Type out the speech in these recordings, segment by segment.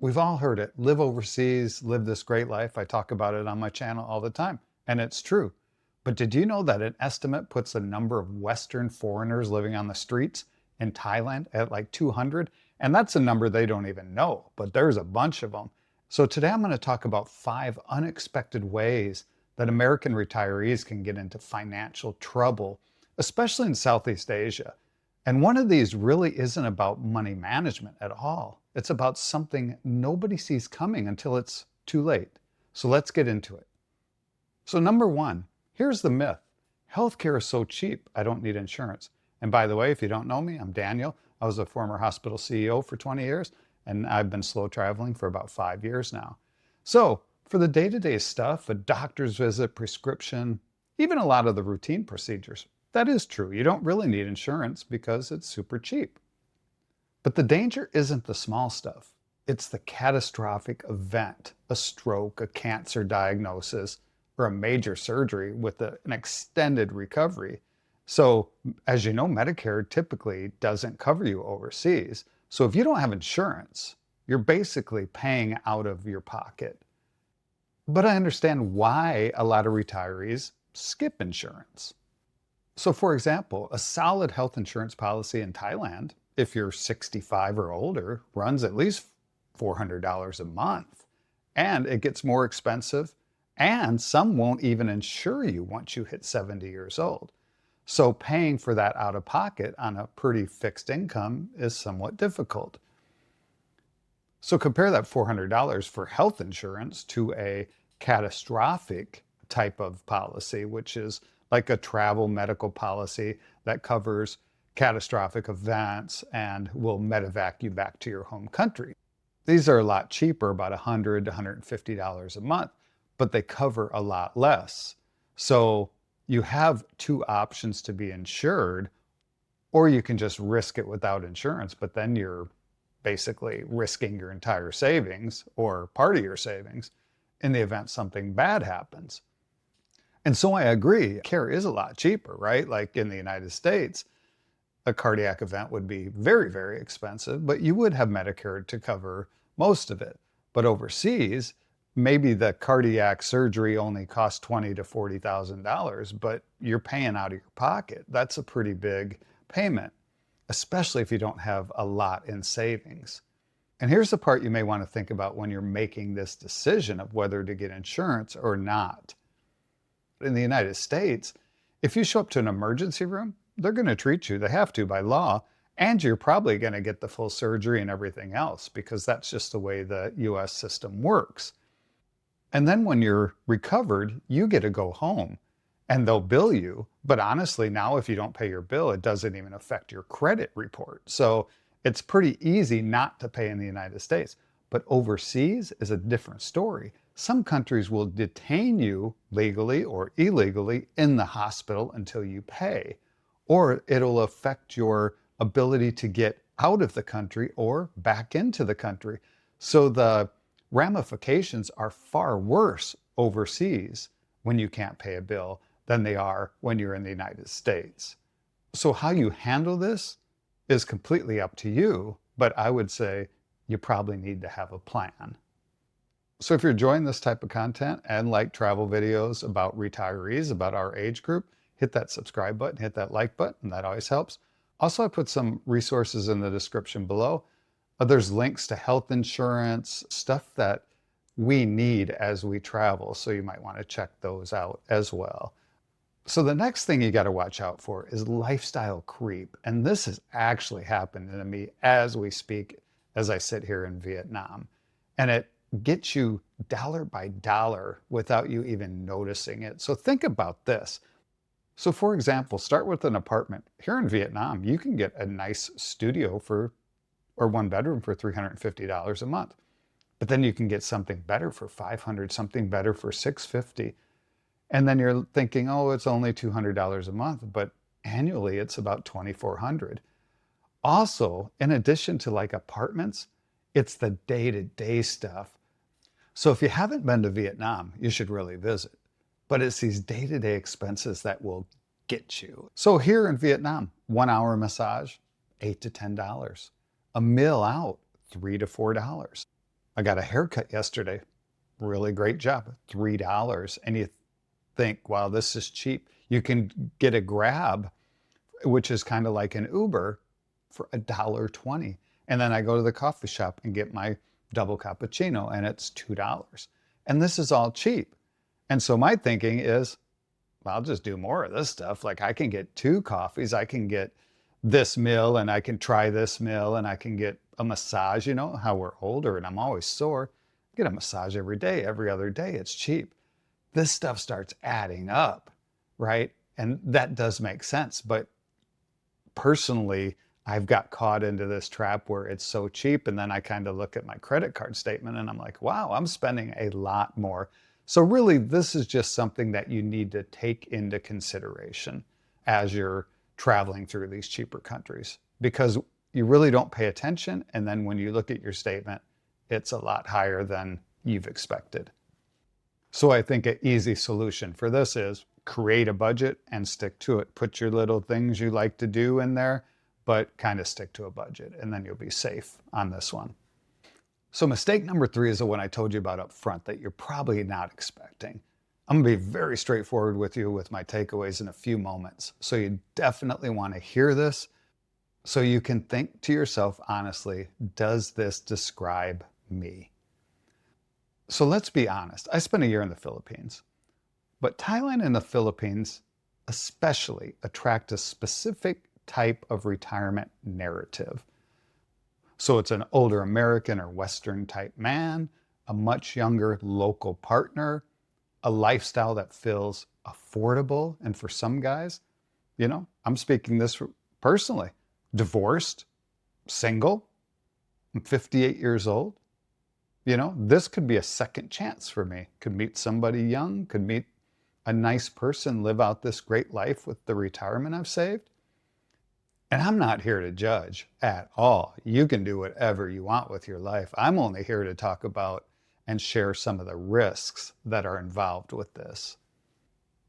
We've all heard it. Live overseas, live this great life. I talk about it on my channel all the time, and it's true. But did you know that an estimate puts the number of Western foreigners living on the streets in Thailand at like 200? And that's a number they don't even know, but there's a bunch of them. So today I'm going to talk about 5 unexpected ways that American retirees can get into financial trouble, especially in Southeast Asia. And one of these really isn't about money management at all. It's about something nobody sees coming until it's too late. So let's get into it. So number one, here's the myth. Healthcare is so cheap, I don't need insurance. And by the way, if you don't know me, I'm Daniel. I was a former hospital CEO for 20 years, and I've been slow traveling for about 5 years now. So for the day-to-day stuff, a doctor's visit, prescription, even a lot of the routine procedures, that is true. You don't really need insurance because it's super cheap. But the danger isn't the small stuff. It's the catastrophic event, a stroke, a cancer diagnosis, or a major surgery with an extended recovery. So as you know, Medicare typically doesn't cover you overseas. So if you don't have insurance, you're basically paying out of your pocket. But I understand why a lot of retirees skip insurance. So for example, a solid health insurance policy in Thailand, if you're 65 or older, runs at least $400 a month. And it gets more expensive, and some won't even insure you once you hit 70 years old. So paying for that out of pocket on a pretty fixed income is somewhat difficult. So compare that $400 for health insurance to a catastrophic type of policy, which is like a travel medical policy that covers catastrophic events and will medevac you back to your home country. These are a lot cheaper, about $100 to $150 a month, but they cover a lot less. So you have 2 options to be insured, or you can just risk it without insurance, but then you're basically risking your entire savings or part of your savings in the event something bad happens. And so I agree, care is a lot cheaper, right? Like in the United States, a cardiac event would be very, very expensive, but you would have Medicare to cover most of it. But overseas, maybe the cardiac surgery only costs $20,000 to $40,000, but you're paying out of your pocket. That's a pretty big payment, especially if you don't have a lot in savings. And here's the part you may want to think about when you're making this decision of whether to get insurance or not. In the United States, if you show up to an emergency room, they're going to treat you. They have to by law. And you're probably going to get the full surgery and everything else because that's just the way the US system works. And then when you're recovered, you get to go home and they'll bill you. But honestly, now if you don't pay your bill, it doesn't even affect your credit report. So it's pretty easy not to pay in the United States. But overseas is a different story. Some countries will detain you legally or illegally in the hospital until you pay, or it'll affect your ability to get out of the country or back into the country. So the ramifications are far worse overseas when you can't pay a bill than they are when you're in the United States. So how you handle this is completely up to you, but I would say you probably need to have a plan. So if you're enjoying this type of content and like travel videos about retirees, about our age group, hit that subscribe button, hit that like button, that always helps. Also, I put some resources in the description below. There's links to health insurance, stuff that we need as we travel, so you might want to check those out as well. So the next thing you got to watch out for is lifestyle creep. And this is actually happening to me as we speak, as I sit here in Vietnam. And it gets you dollar by dollar without you even noticing it. So think about this. So for example, start with an apartment. Here in Vietnam, you can get a nice studio or 1 bedroom for $350 a month. But then you can get something better for $500, something better for $650. And then you're thinking, oh, it's only $200 a month, but annually it's about $2,400. Also, in addition to like apartments, it's the day-to-day stuff. So if you haven't been to Vietnam, you should really visit. But it's these day-to-day expenses that will get you. So here in Vietnam, 1 hour massage, $8 to $10. A meal out, $3 to $4. I got a haircut yesterday. Really great job. $3. And you think, wow, this is cheap. You can get a Grab, which is kind of like an Uber, for $1.20. And then I go to the coffee shop and get my double cappuccino and it's $2. And this is all cheap. And so my thinking is, well, I'll just do more of this stuff. Like I can get 2 coffees, I can get this meal and I can try this meal and I can get a massage. You know how we're older and I'm always sore. Get a massage every day, every other day. It's cheap. This stuff starts adding up, right? And that does make sense. But personally, I've got caught into this trap where it's so cheap. And then I kind of look at my credit card statement and I'm like, wow, I'm spending a lot more. So really, this is just something that you need to take into consideration as you're traveling through these cheaper countries, because you really don't pay attention. And then when you look at your statement, it's a lot higher than you've expected. So I think an easy solution for this is create a budget and stick to it. Put your little things you like to do in there, but kind of stick to a budget, and then you'll be safe on this one. So mistake number 3 is the one I told you about up front that you're probably not expecting. I'm going to be very straightforward with you with my takeaways in a few moments. So you definitely want to hear this so you can think to yourself honestly, does this describe me? So let's be honest. I spent a year in the Philippines, but Thailand and the Philippines especially attract a specific type of retirement narrative. So it's an older American or Western type man, a much younger local partner, a lifestyle that feels affordable. And for some guys, I'm speaking this personally, divorced, single, I'm 58 years old. This could be a second chance for me. Could meet somebody young, could meet a nice person, live out this great life with the retirement I've saved. And I'm not here to judge at all. You can do whatever you want with your life. I'm only here to talk about and share some of the risks that are involved with this.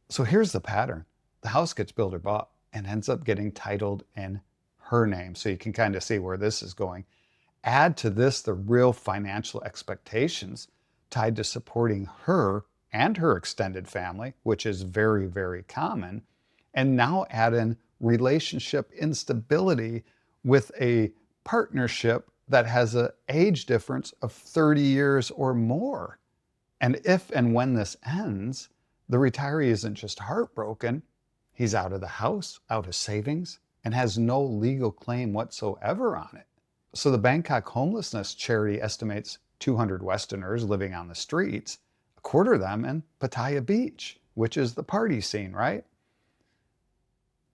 So here's the pattern. The house gets built or bought and ends up getting titled in her name. So you can kind of see where this is going. Add to this the real financial expectations tied to supporting her and her extended family, which is very, very common. And now add in relationship instability with a partnership that has an age difference of 30 years or more. And if and when this ends, the retiree isn't just heartbroken, he's out of the house, out of savings, and has no legal claim whatsoever on it. So the Bangkok Homelessness Charity estimates 200 Westerners living on the streets, a quarter of them in Pattaya Beach, which is the party scene, right?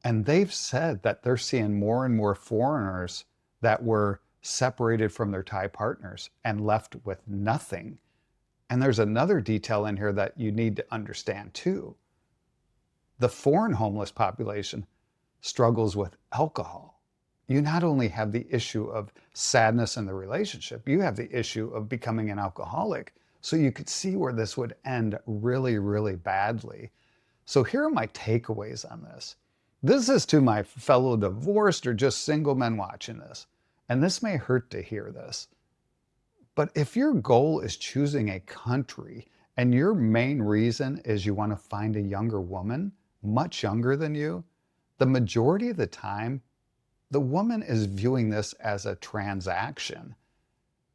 And they've said that they're seeing more and more foreigners that were separated from their Thai partners and left with nothing. And there's another detail in here that you need to understand too. The foreign homeless population struggles with alcohol. You not only have the issue of sadness in the relationship, you have the issue of becoming an alcoholic. So you could see where this would end really, really badly. So here are my takeaways on this. This is to my fellow divorced or just single men watching this. And this may hurt to hear this. But if your goal is choosing a country and your main reason is you want to find a younger woman, much younger than you, the majority of the time, the woman is viewing this as a transaction.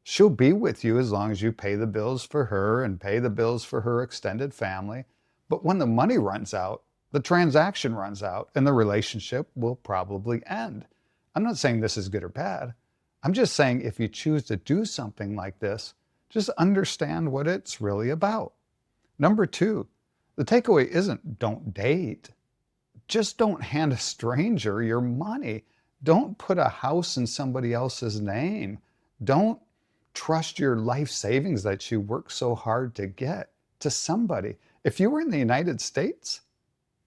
She'll be with you as long as you pay the bills for her and pay the bills for her extended family. But when the money runs out, the transaction runs out and the relationship will probably end. I'm not saying this is good or bad. I'm just saying if you choose to do something like this, just understand what it's really about. Number 2, the takeaway isn't don't date. Just don't hand a stranger your money. Don't put a house in somebody else's name. Don't trust your life savings that you work so hard to get to somebody. If you were in the United States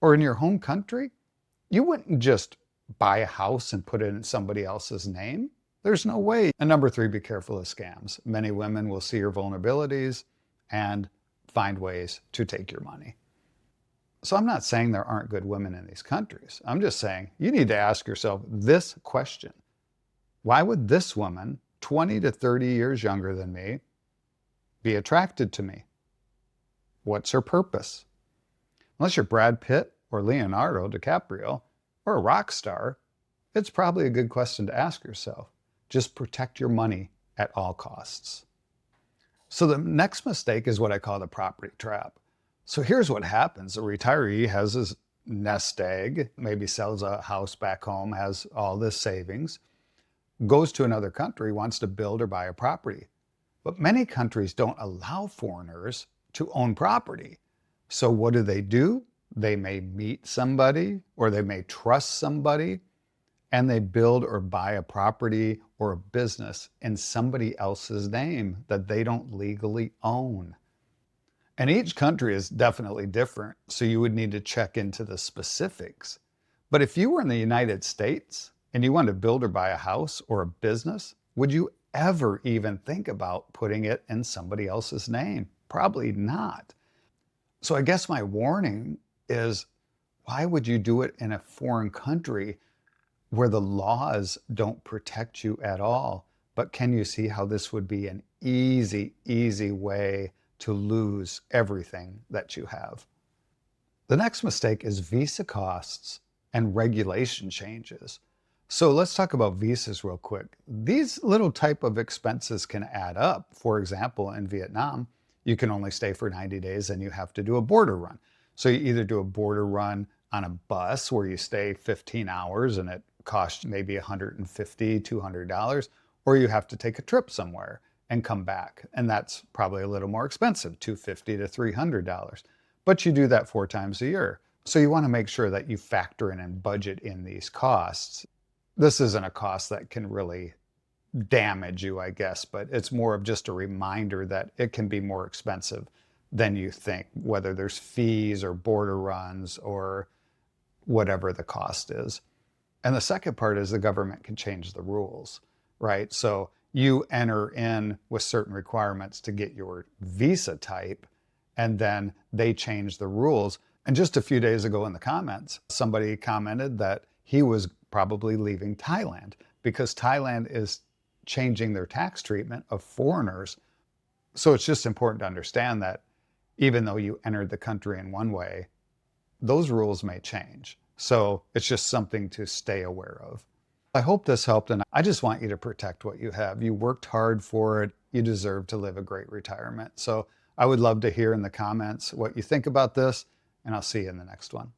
or in your home country, you wouldn't just buy a house and put it in somebody else's name. There's no way. And number 3, be careful of scams. Many women will see your vulnerabilities and find ways to take your money. So I'm not saying there aren't good women in these countries. I'm just saying you need to ask yourself this question. Why would this woman, 20 to 30 years younger than me, be attracted to me? What's her purpose? Unless you're Brad Pitt or Leonardo DiCaprio or a rock star, it's probably a good question to ask yourself. Just protect your money at all costs. So the next mistake is what I call the property trap. So here's what happens. A retiree has his nest egg, maybe sells a house back home, has all this savings, goes to another country, wants to build or buy a property. But many countries don't allow foreigners to own property. So what do? They may meet somebody or they may trust somebody, and they build or buy a property or a business in somebody else's name that they don't legally own. And each country is definitely different, so you would need to check into the specifics. But if you were in the United States and you wanted to build or buy a house or a business, would you ever even think about putting it in somebody else's name? Probably not. So I guess my warning is, why would you do it in a foreign country where the laws don't protect you at all? But can you see how this would be an easy way to lose everything that you have? The next mistake is visa costs and regulation changes. So let's talk about visas real quick. These little type of expenses can add up. For example, in Vietnam, you can only stay for 90 days and you have to do a border run. So you either do a border run on a bus where you stay 15 hours and it costs maybe $150, $200, or you have to take a trip somewhere and come back. And that's probably a little more expensive, $250 to $300. But you do that 4 times a year. So you want to make sure that you factor in and budget in these costs. This isn't a cost that can really damage you, I guess, but it's more of just a reminder that it can be more expensive than you think, whether there's fees or border runs or whatever the cost is. And the second part is the government can change the rules, right? So you enter in with certain requirements to get your visa type, and then they change the rules. And just a few days ago in the comments, somebody commented that he was probably leaving Thailand because Thailand is changing their tax treatment of foreigners. So it's just important to understand that even though you entered the country in one way, those rules may change. So it's just something to stay aware of. I hope this helped, and I just want you to protect what you have. You worked hard for it. You deserve to live a great retirement. So I would love to hear in the comments what you think about this, and I'll see you in the next one.